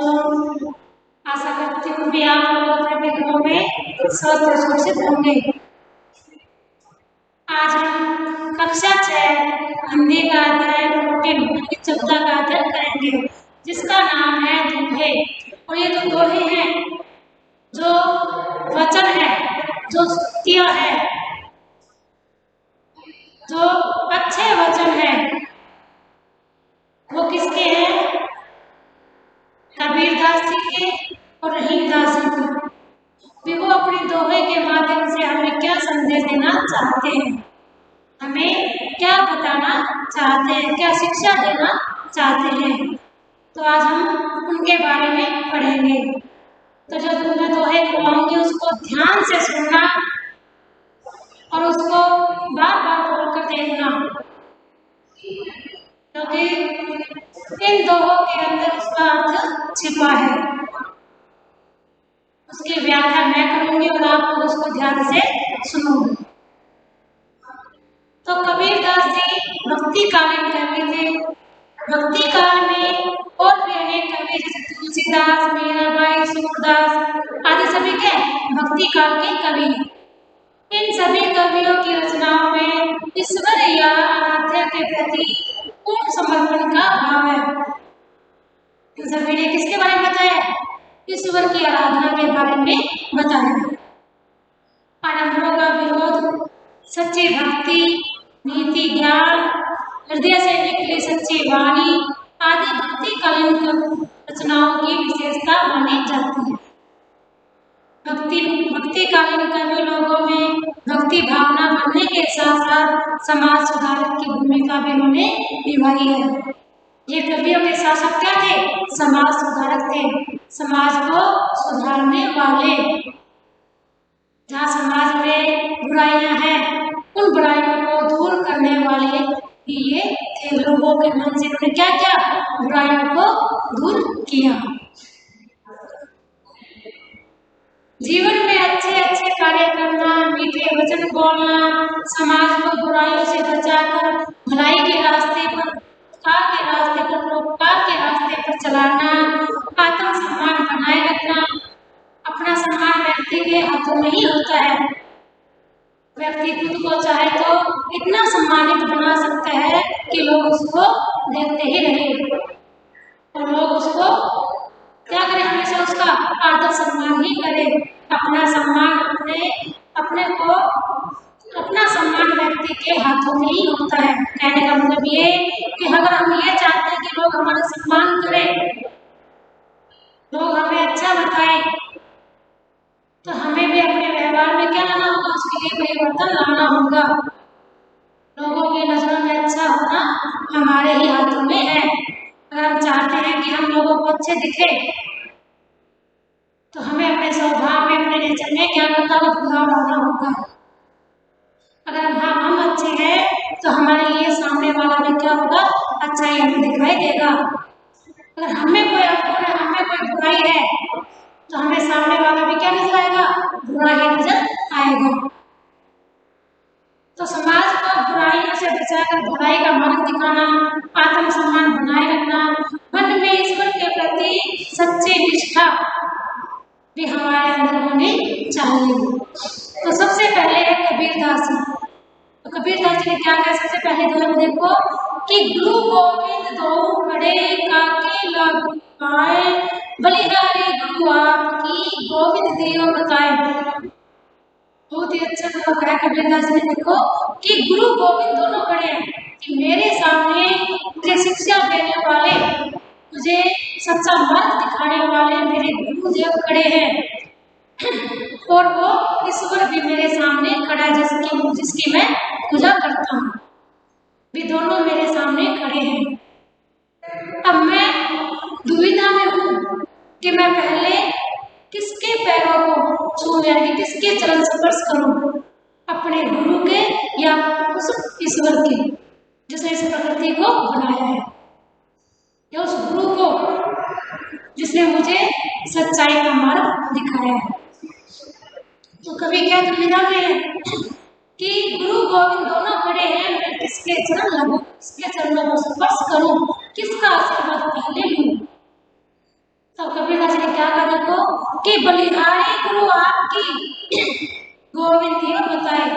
बच्चों, आशा करती हूँ कि आप लोग अपने घरों में स्वस्थ और सुरक्षित होंगे। आज हम कक्षा 6 हिंदी का अध्याय 14 का अध्ययन करेंगे, जिसका नाम है दोहे। और ये जो दोहे हैं, जो वचन है, जो स्तुतियाँ है, जो अच्छे वचन है, वो किसके हैं? कबीरदास जी के और रहीमदास जी के। वो अपने दोहे के माध्यम से हमें क्या संदेश देना चाहते हैं, हमें क्या बताना चाहते हैं, क्या शिक्षा देना चाहते हैं। तो आज हम उनके बारे में पढ़ेंगे। तो जो मैं दोहे बोलूंगी उसको ध्यान से सुनना और उसको बार बार बोलकर देखना, क्योंकि इन दोहों के अंदर उसका अर्थ छिपा है। उसकी व्याख्या मैं करूंगी और आप लोग उसको ध्यान से सुनोगे। तो कबीरदास जी भक्तिकालीन कवि थे। भक्ति काल में और भी अनेक कवि जैसे तुलसीदास, मीराबाई, सूरदास आदि सभी के भक्ति काल के कवि। इन सभी कवियों की रचनाओं में ईश्वर या आराध्य के प्रति पूर्ण समर्पण का भाव है। इन सभी ने किसके बारे में बताया? ईश्वर की आराधना के बारे में बताया। आडंबरों का विरोध, सच्ची भक्ति, नीति ज्ञान, हृदय से निकली सच्ची वाणी आदि भक्तिकालीन रचनाओं की विशेषता मानी जाती है। भक्तिकालीन कवि लोगों में भक्ति भावना बढ़ने के साथ साथ समाज सुधारक की भूमिका भी उन्होंने निभाई है। ये कवियों के शासक क्या थे? समाज सुधारक थे, समाज को सुधारने वाले। जहाँ समाज में बुराइयां हैं, उन बुराइयों को दूर करने वाले भी ये थे। लोगों के मन से उन्होंने क्या किया? बुराइयों को दूर किया। जीवन में अच्छे अच्छे कार्य करना, मीठे वचन बोलना, समाज को बुराइयों से बचाकर भलाई के रास्ते पर, परोपकार के रास्ते पर चलाना, आत्म सम्मान बनाए रखना। अपना सम्मान व्यक्ति के हाथों में ही होता है। व्यक्ति खुद को चाहे तो इतना सम्मानित बना सकता है कि लोग उसको देखते ही रहे और लोग उसको क्या करें? हमेशा उसका आदर सम्मान ही करें। अपना सम्मान अपना सम्मान व्यक्ति के हाथों में ही होता है। कहने का मतलब ये कि अगर हम ये चाहते हैं कि लोग हमारा सम्मान करें, लोग हमें अच्छा बताएं, तो हमें भी अपने व्यवहार में क्या लाना होगा? उसके लिए परिवर्तन लाना होगा। लोगों की नजरों में अच्छा होना हमारे ही हाथों में है। अगर हम चाहते हैं कि हम लोगों को अच्छे दिखे, तो हमें अपने स्वभाव में, अपने नेचर में क्या करना होगा? बदलाव लाना होगा। अगर हम अच्छे हैं तो हमारे लिए सामने वाला भी क्या होगा? अच्छा ही हमें दिखाई देगा। अगर हमें कोई बुराई है तो हमें सामने वाला भी क्या नजर आएगा? बुरा ही नजर आएगा। तो समाज को बुराइयों से बचाकर भलाई का मार्ग दिखाना, आत्म सम्मान बनाए रखना, मन में ईश्वर के प्रति सच्ची निष्ठा भी हमारे अंदर होनी चाहिए। तो सबसे पहले है कबीरदास जी। तो कबीरदास जी ने क्या कहा? सबसे पहले दोहे में देखो कि गुरु गोविंद दो खड़े काके लागू पाए, बलिहारी गुरु आपकी गोविंद दियो बताए। बहुत ही अच्छा मतलब है कबीरदास जी ने। देखो कि गुरु गोविंद दोनों खड़े हैं, कि मेरे सामने मुझे शिक्षा देने वाले, मुझे सच्चा मार्ग दिखाने वाले मेरे गुरुदेव खड़े हैं और वो ईश्वर भी मेरे सामने खड़ा है, जिसकी मैं पूजा करता हूँ। भी दोनों मेरे सामने खड़े हैं। अब मैं दुविधा में हूँ कि मैं पहले किसके पैरों को छूऊं, यानी किसके चरण स्पर्श करूं? अपने गुरु के या उस ईश्वर के जिसने इस प्रकृति को बनाया है, या उस गुरु को जिसने मुझे सच्चाई का मार्ग दिखाया है। तो कभी क्या दुविधा में है कि गुरु गोविंद दोनों खड़े हैं, मैं किसके चरण लगूं, किसके चरणों को स्पर्श करूं, किसका आशीर्वाद पहले लूं? तो बलिहारी गुरु आपकी गोविंद देव बताए।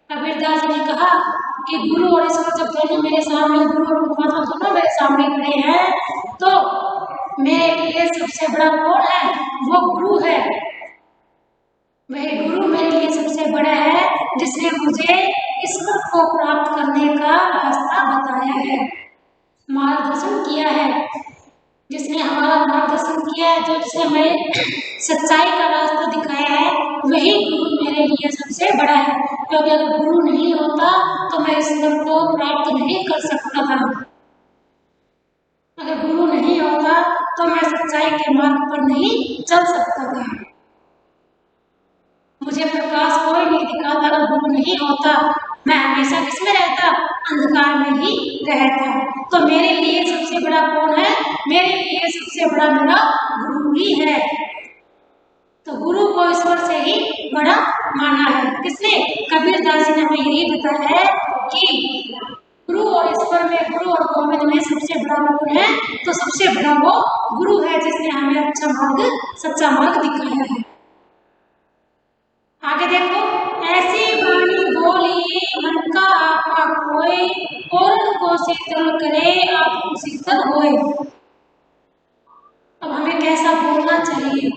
कबीरदास जी ने कहा कि गुरु और ईश्वर जब दोनों मेरे सामने, गुरु और परमात्मा दोनों मेरे सामने खड़े हैं, तो मेरे लिए सबसे बड़ा कौन है? वो गुरु है। वह गुरु मेरे लिए सबसे बड़ा है, जिसने मुझे ईश्वर को प्राप्त करने का रास्ता बताया है, मार्गदर्शन किया है, जिसने हमारा मार्गदर्शन किया है, जो जिसे हमें सच्चाई का रास्ता दिखाया है, वही गुरु मेरे लिए सबसे बड़ा है। क्योंकि अगर गुरु नहीं होता तो मैं ईश्वर को प्राप्त नहीं कर सकता था। अगर गुरु नहीं होता तो मैं सच्चाई के मार्ग पर नहीं चल सकता था। मुझे प्रकाश कोई नहीं दिखाता। अगर गुरु नहीं होता मैं हमेशा किसमें रहता? अंधकार में ही रहता। तो मेरे लिए सबसे बड़ा कौन है? मेरे लिए सबसे बड़ा मेरा गुरु ही है। तो गुरु को ईश्वर से ही बड़ा माना है। किसने? कबीरदास जी ने हमें यही बताया है कि गुरु और ईश्वर में, गुरु और गोविंद में सबसे बड़ा कौन है? तो सबसे बड़ा वो गुरु है, जिसने हमें अच्छा मार्ग, सच्चा मार्ग दिखाया है। आगे देखो, ऐसी वाणी बोलिए मन का आपा खोए, और को शीतल करे आप शीतल होए। अब हमें कैसा बोलना चाहिए?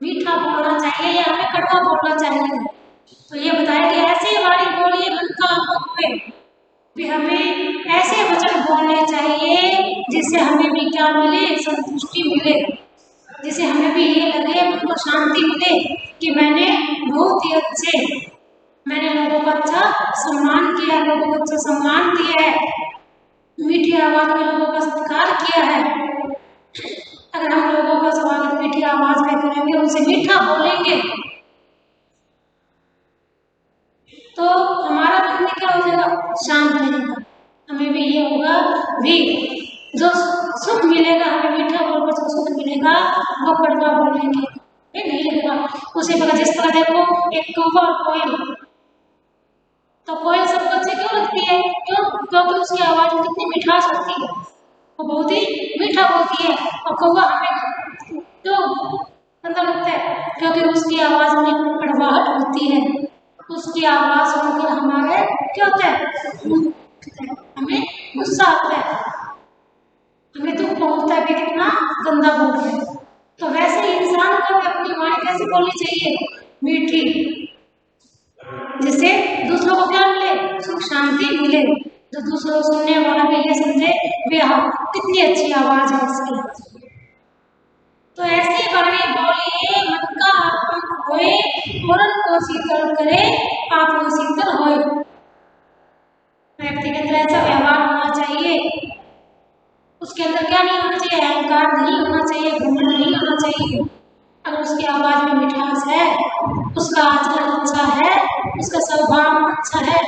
मीठा बोलना चाहिए या हमें कड़वा बोलना चाहिए? तो ये बताया कि ऐसी वाणी बोलिए मन का आपा खोए, भी हमें ऐसे वचन बोलने चाहिए जिससे हमें भी क्या मिले? संतुष्टि मिले, जिसे हमें भी ये लगे, मन को शांति मिले कि मैंने बहुत ही अच्छे, मैंने लोगों का अच्छा सम्मान किया, लोगों को अच्छा सम्मान दिया है, मीठी आवाज में लोगों का सत्कार किया है। अगर हम लोगों का स्वागत मीठी आवाज में करेंगे, उनसे मीठा बोलेंगे, तो हमारा मन में क्या हो जाएगा? शांत रहेगा। हमें भी ये होगा भी जो सुख मिलेगा, हमें मीठा बोलकर जो सुख मिलेगा वो कड़वा बोलेंगे ये नहीं लगेगा। उसी प्रकार जिस तरह देखो एक कौवा और कोयल, तो कोयल सबको अच्छी क्यों लगती है? क्यों? क्योंकि उसकी आवाज में कितनी मिठास होती है, वो बहुत ही मीठा बोलती है। और कौवा हमें क्यों गंदा लगता है? क्योंकि उसकी आवाज में कड़वाहट होती है। उसकी आवाज सुनकर हमारे क्या होता है? हमें गुस्सा आता है, हमें दुख पहुंचता है कि कितना गंदा बोल रहे हैं। तो वैसे ही इंसान को अपनी वाणी कैसे बोलनी चाहिए? मीठी, जिससे दूसरों को क्या मिले? सुख शांति मिले। जो दूसरों सुनने वाला भी ये समझे वे कितनी अच्छी आवाज है इसकी। तो ऐसी वाणी बोलिए मन का आपा खोए, पूरन को शीतल करे आप शीतल होए। व्यक्ति के अंदर ऐसा व्यवहार होना चाहिए, उसके अंदर क्या नहीं होना चाहिए? अहंकार नहीं होना चाहिए, घमंड नहीं होना चाहिए। अगर उसकी आवाज में मिठास है, उसका आचरण अच्छा है, उसका स्वभाव अच्छा है,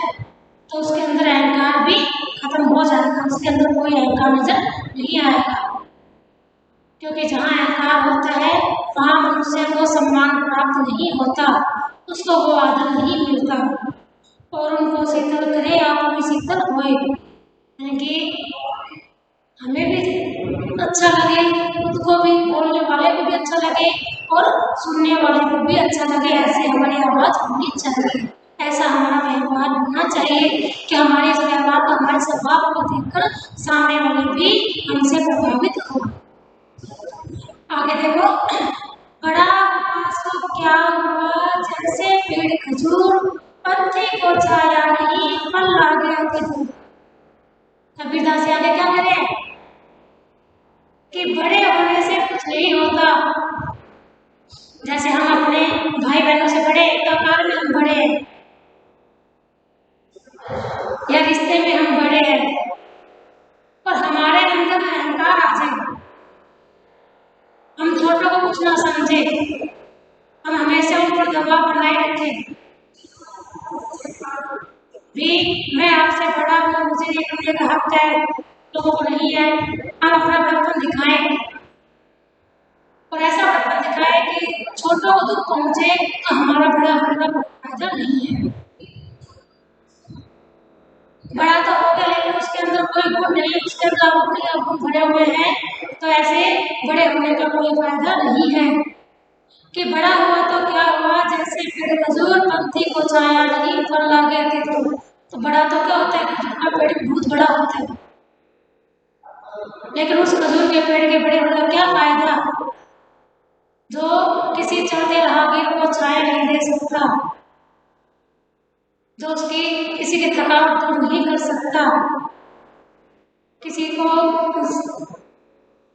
तो उसके अंदर अहंकार भी खत्म हो जाएगा, उसके अंदर कोई अहंकार नजर नहीं आएगा। क्योंकि जहाँ अहंकार होता है वहाँ मनुष्य को सम्मान प्राप्त नहीं होता, उसको वो आदर नहीं मिलता। और उनको शीतल करे आप भी शीतल होए, यानी कि हमें भी अच्छा लगे, खुद को भी, बोलने वाले को भी अच्छा लगे और सुनने वाले को भी अच्छा लगे। ऐसे हमारी आवाज होनी चाहिए, ऐसा हमारा व्यवहार होना चाहिए कि हमारे इस व्यवहार को, हमारे स्वभाव को देखकर सामने वाले भी हमसे प्रभावित हो। आगे देखो, बड़ा सो क्या हुआ जैसे पेड़ खजूर, पत्ते को छाया नहीं फल ला गया खजूर। कबीरदास आगे क्या कह रहे हैं कि बड़े होने से कुछ नहीं होता। जैसे हम अपने भाई बहनों से बड़े, आकार में हम बड़े हैं या रिश्ते में हम बड़े हैं, और हमारे अंदर अहंकार आ जाए, हम छोटों को कुछ ना समझे, हम हमेशा उन पर दबाव बनाए रखे भी मैं आपसे बड़ा हूँ, मुझे ये करने का हक है, लोगों को नहीं है। हम अपना बड़प्पन दिखाएं और ऐसा बड़प्पन दिखाएं कि छोटों को दुख पहुंचे, तो हमारा बड़ा होने का फायदा नहीं है। बड़ा तो हो गया लेकिन उसके अंदर कोई गुण नहीं, उसके अंदर गुण भरे हुए हैं, तो ऐसे बड़े होने का कोई फायदा नहीं है कि बड़ा हुआ तो क्या हुआ, जैसे पेड़ खजूर पंथी को छाया नहीं फल लागे थे तो बड़ा तो क्या होता है, खजूर का पेड़ बहुत बड़ा होता है, लेकिन उस खजूर के पेड़ के बड़े होने का क्या फायदा जो किसी चलते राहगीर को छाया नहीं दे सकता, जो उसकी किसी की थकावट दूर नहीं कर सकता, किसी को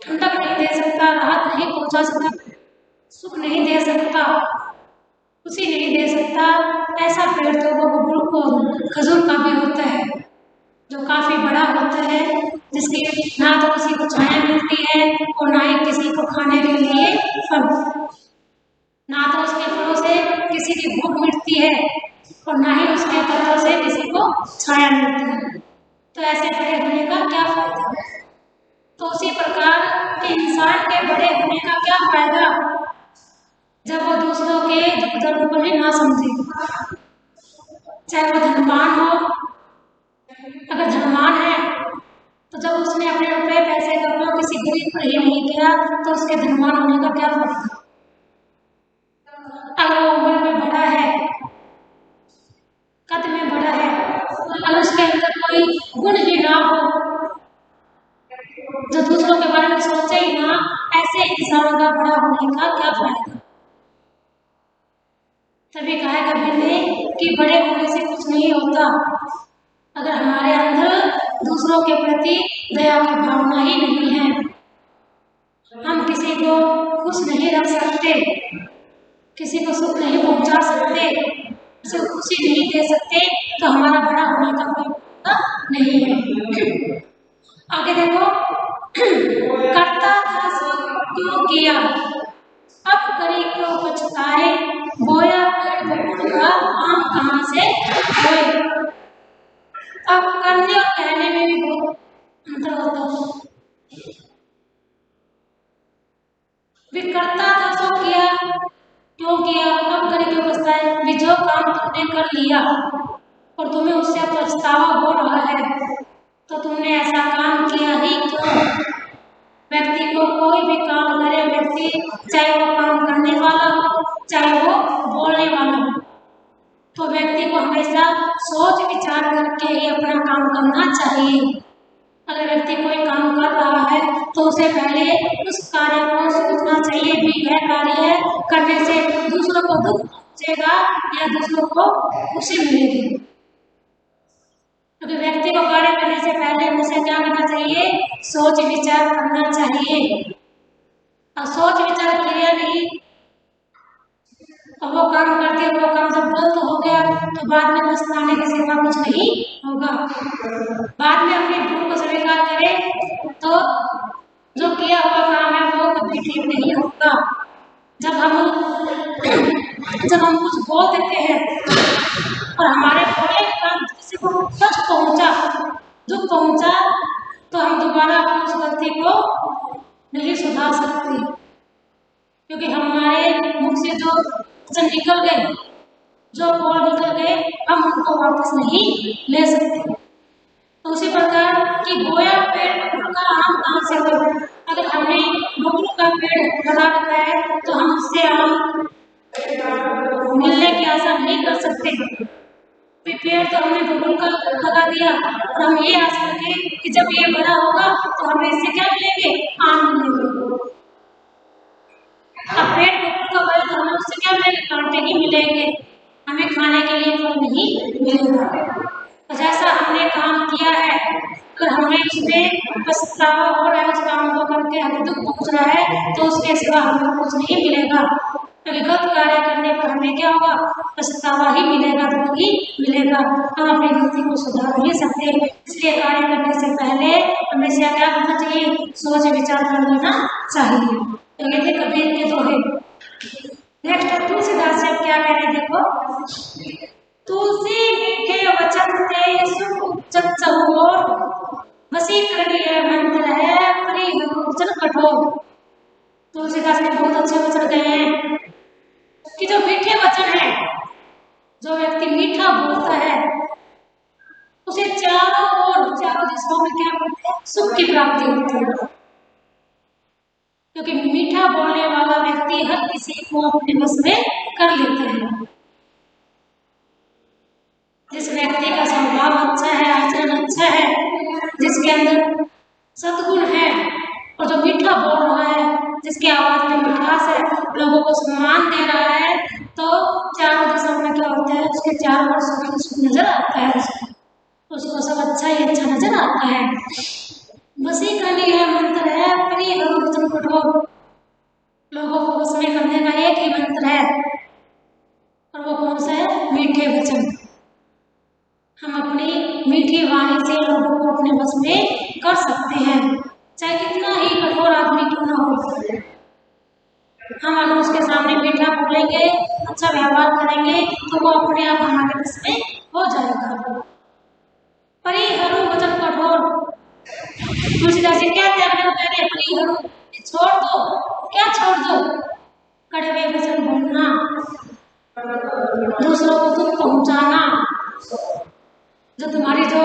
ठंडक नहीं दे सकता, राहत नहीं पहुंचा सकता, सुख नहीं दे सकता, खुशी नहीं दे सकता, ऐसा पेड़ तो वो बबूल को खजूर का भी होता है जो काफी बड़ा होता है, जिसकी ना तो किसी को छाया मिलती है और ना ही किसी को खाने के लिए फल, ना तो उसके फलों से किसी की भूख मिटती है और ना ही उसके पत्तों से किसी को छाया मिलती है, तो ऐसे बड़े होने का क्या फायदा। तो उसी प्रकार के इंसान के बड़े होने का क्या फायदा जब वो दूसरों के दुख दर्द को ही ना समझे, चाहे वो धनवान हो, अगर धनवान है तो जब उसने अपने रुपए पैसे का उपयोग किसी गरीब पर ही नहीं किया तो उसके धनवान होने का क्या फायदा। अगर वो उम्र में बड़ा है, कद में बड़ा है, अगर उसके अंदर कोई गुण ही ना हो, जो दूसरों के बारे में सोचे ही ना, ऐसे इंसान का बड़ा होने का क्या फायदा। तभी कहा कबीर ने कि बड़े होने से कुछ नहीं होता अगर हमारे अंदर दूसरों के प्रति दया की भावना ही नहीं है, हम किसी को खुश नहीं रख सकते, किसी को सुख नहीं पहुंचा सकते, किसी को खुशी नहीं दे सकते, तो हमारा बड़ा होने का कोई मतलब नहीं है। आगे देखो, करता था सो क्यों किया, अब करी क्यों पछताए, बोया पेड़ बबूल का आम कहाँ से होए। अब करने और कहने में भी बहुत अंतर होता है। भी करता था सो किया, क्यों किया, अब करी क्यों पछताए, भी जो काम तुमने कर लिया और तुम्हें उससे पछतावा हो रहा है तो तुमने ऐसा काम किया ही क्यों। व्यक्ति को कोई भी काम करे, व्यक्ति चाहे वो काम करने वाला हो चाहे वो बोलने वाला हो, तो व्यक्ति को हमेशा सोच विचार करके ही अपना काम करना चाहिए। अगर व्यक्ति कोई काम कर रहा है तो उसे पहले उस कार्य को सोचना चाहिए भी यह कार्य करने से दूसरों को दुख पहुंचेगा या दूसरों को खुशी मिलेगी। क्योंकि व्यक्ति को कार्य करने से पहले हमेशा क्या करना चाहिए, सोच विचार करना चाहिए। और सोच विचार किया नहीं और वो काम करते, वो काम जब गलत हो गया तो बाद में पछताने के सिवा कुछ नहीं होगा। बाद में अपनी भूल को स्वीकार करे तो जो किया हुआ काम है वो कभी ठीक नहीं होगा। जब हम कुछ बोल देते हैं और हमारे बोले काम किसी को कष्ट पहुंचा, दुख पहुंचा, तो हम दोबारा उस गलती को नहीं सुधार सकते, क्योंकि हमारे मुख से जो वचन निकल गए, जो बोल निकल गए, हम उनको वापस नहीं ले सकते। तो उसी प्रकार कि बोया पेड़ बबूल का आम कहाँ से हो। अगर हमने बबूल का पेड़ लगा रखा है तो हम उससे आम मिलने की आशा नहीं कर सकते। पेड़ तो हमने बबूल का लगा दिया और हम ये आशा करके कि जब ये बड़ा होगा तो हमें इससे क्या मिलेंगे, आम मिलेंगे। अब पेड़ बबूल का बड़ा तो हमें उससे क्या मिलेंगे, कांटे ही मिलेंगे, हमें खाने के लिए फल नहीं मिलेगा। तो जैसा हमने काम किया है अगर हमें उसमें पछतावा हो रहा है, उस काम को करके हमें दुख पहुंच रहा है तो उसके सिवा हमें कुछ नहीं मिलेगा। क्योंकि गलत कार्य करने पर हमें क्या होगा, पछतावा ही मिलेगा, दुख ही मिलेगा। हम अपनी गलती को सुधार नहीं सकते, इसलिए कार्य करने से पहले हमेशा क्या करना चाहिए, सोच विचार कर लेना चाहिए। तो ये थे कबीर के दोहे। नेक्स्ट तुलसीदास जी क्या कह रहे हैं देखो, तुलसी मीठे वचन ते सुख उपजत चहुओर, वशीकरण यह मंत्र है प्रिय वचन कठोर। तुलसीदास ने बहुत अच्छे वचन कहे हैं कि जो मीठे वचन है, जो व्यक्ति मीठा बोलता है उसे चारों ओर, चारों दिशाओं में क्या होता है, सुख की प्राप्ति होती है। क्योंकि मीठा बोलने वाला व्यक्ति हर किसी को अपने बस में कर लेता है। जिस व्यक्ति का स्वभाव अच्छा है, आचरण अच्छा है, जिसके अंदर सद्गुण है और जो मीठा बोल रहा है, जिसकी आवाज में मिठास है, लोगों को सम्मान दे रहा है, तो चारों दिशा में क्या होता है, उसके चारों ओर सुख नजर आता है, उसको सब अच्छा ही अच्छा नजर आता है। बसी का यह मंत्र है, प्रिय हरु वचन कठोर। लोगों को बस में करने का एक ही मंत्र है, और वो कौन सा है? मीठे वचन। हम अपनी मीठी वाणी से लोगों को अपने बस में कर सकते हैं, चाहे कितना ही कठोर आदमी क्यों ना हो। हम अगर उसके सामने मीठा बोलेंगे, अच्छा व्यवहार करेंगे, तो वो अपने आप हमारे बस में हो जाएगा। परिहरु वचन कठोर। तुलसीदास जी क्या त्याग कह रहे? परिहरु, छोड़ दो। क्या छोड़ दो? कड़वे वचन बोलना, दूसरों को दुख पहुंचाना। जो तुम्हारी जो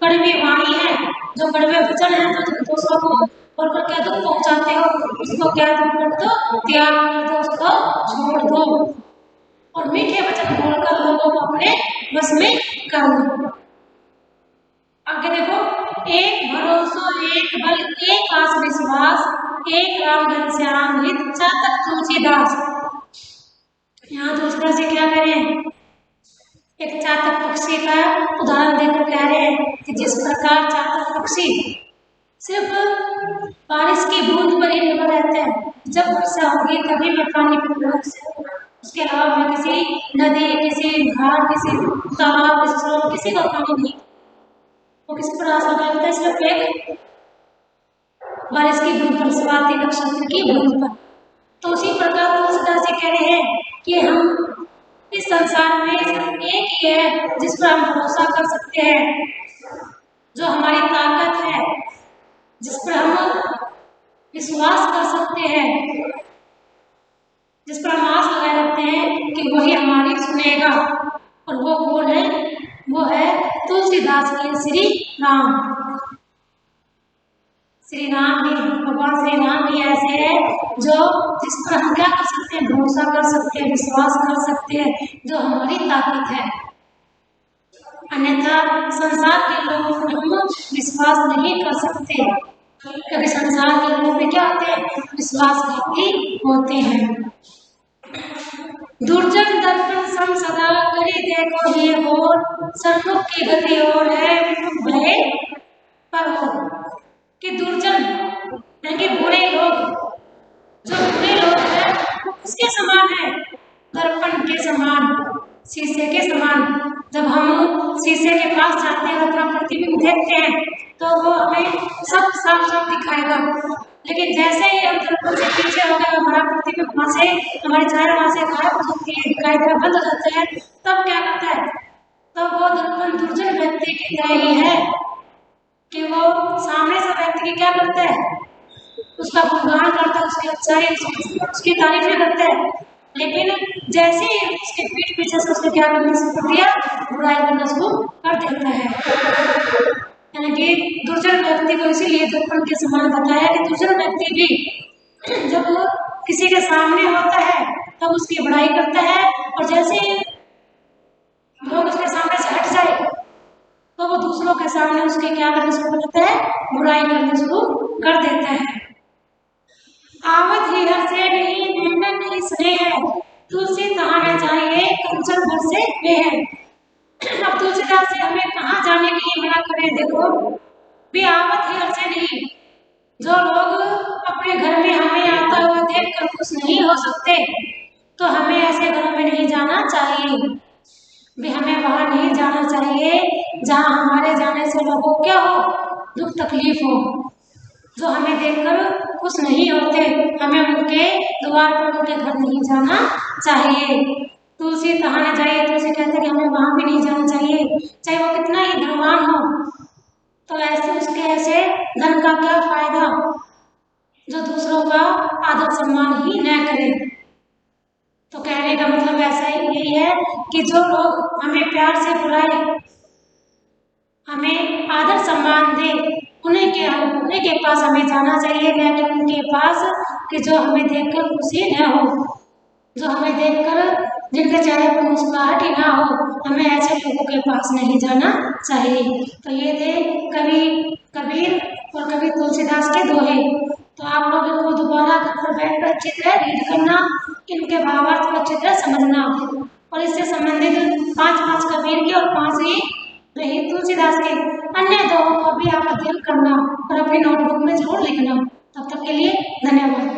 कड़वी वाणी है, जो कड़वे वचन है, जो तुम दूसरों को बोलकर क्या दुख पहुंचाते हो, उसको क्या तुम कर दो? त्याग कर दो, उसको छोड़ दो, और मीठे वचन बोलकर लोगों को अपने बस में कर दो। आगे देखो, एक भरोसा, एक बल, एक आस विश्वास, एक राम घनश्याम हित, चातक तुलसीदास। यहाँ तुलसीदास जी क्या कह रहे हैं? एक चातक पक्षी का उदाहरण देकर कह रहे हैं कि जिस प्रकार चातक पक्षी सिर्फ बारिश की बूंद पर ही निर्भर रहते हैं, जब वर्षा होगी तभी मैं पानी पीऊंगा, उसके अलावा मैं किसी नदी, किसी घाट, किसी तालाब, किसी सरोवर, किसी का पानी नहीं। वो किस पर आशा करते हैं? सिर्फ एक बारिश की बूंद पर, स्वाति नक्षत्र की बूंद पर। तो उसी प्रकार तुलसीदास जी कह रहे हैं कि हम इस संसार में सिर्फ एक ही है जिस पर हम भरोसा कर सकते हैं, जो हमारी ताकत है, जिस पर हम विश्वास कर सकते हैं, जिस पर हम आस लगाए रखते हैं कि वही हमारी सुनेगा। और वो कौन है? वो है तुलसीदास के श्री राम। श्री राम भी, भगवान श्री राम भी ऐसे है जो जिस पर हम क्या कर सकते हैं? भरोसा कर सकते हैं, विश्वास कर सकते हैं, जो हमारी ताकत है। अन्यथा संसार के लोगों पर हम विश्वास नहीं कर सकते, क्योंकि संसार के लोग में क्या होते हैं? विश्वासघाती होते हैं। दुर्जन दर्पण सम सदा करी देखो ये और, सन्मुख की गति और है विमुख भय पर हो। कि दुर्जन यानी कि बुरे लोग, जो बुरे लोग हैं वो किसके समान है? दर्पण के समान, शीशे के समान। जब हम शीशे के पास जाते हैं, अपना प्रतिबिंब देखते हैं, तो वो हमें सब साफ साफ दिखाएगा। लेकिन जैसे ही हम दर्पण से पीछे हो गए, हमारा प्रतिबिंब वहां से, हमारी छाया वहां से गायब हो जाती है, दिखाई देना बंद हो जाता है, तब क्या करता है? तब वो दर्पण दुर्जन व्यक्ति की तरह ही है कि वो सामने से व्यक्ति की क्या करता है? उसका गुणगान करता है, उसकी अच्छाई, उसकी तारीफें करता है। लेकिन जैसे ही उसके पीठ पीछे से उसने क्या करना शुरू कर दिया? बुराई करना शुरू कर देता है। यानी कि दुर्जन व्यक्ति को इसीलिए दर्पण के समान बताया कि दुर्जन व्यक्ति भी जब किसी के सामने होता है तब उसकी बुराई करता है, और जैसे ही लोग उसके सामने से हट जाए तो वो दूसरों के सामने उसके क्या करना शुरू कर देता है? बुराई करना शुरू कर देता है। आवत ही हर से नहीं, निंदन नहीं स्नेह, तुलसी तहाना चाहिए कंचन भर से वे है। अब तुलसीदास जी हमें कहाँ जाने के लिए मना करें? देखो, वे आवत ही हर से नहीं, जो लोग अपने घर में हमें आता हुआ देख कर खुश नहीं हो सकते, तो हमें ऐसे घरों में नहीं जाना चाहिए। भी हमें वहां नहीं जाना चाहिए जहां हमारे जाने से लोगों को क्या हो? दुख तकलीफ हो। जो हमें देखकर खुश नहीं होते, हमें उनके द्वार पर, उनके घर नहीं जाना चाहिए। तुलसी तहाना चाहिए, तुलसी कहते कि हमें वहां भी नहीं जाना चाहिए, चाहे वो कितना ही धनवान हो। तो ऐसे उसके ऐसे धन का क्या फायदा जो दूसरों का आदर सम्मान ही न करे। तो कहने का मतलब ऐसा ही यही है कि जो लोग हमें प्यार से बुलाए, हमें आदर सम्मान दे, उन्हें उन्हीं के पास हमें जाना चाहिए, न कि उनके पास कि जो हमें देखकर खुशी न हो, जो हमें देखकर जिनके चेहरे पर मुस्कुराहट ही ना हो, हमें ऐसे लोगों के पास नहीं जाना चाहिए। तो ये थे कवि कबीर और कवि तुलसीदास के दोहे। तो आप लोग इनको दोबारा घर पर बैठकर अच्छी तरह रीड करना, इनके भावार्थ को अच्छी तरह समझना और इससे संबंधित 5 कबीर के और 5 ही रही तुलसीदास के अन्य दोहों को भी आप अध्ययन करना और अपनी नोटबुक में जरूर लिखना। तब तक के लिए धन्यवाद।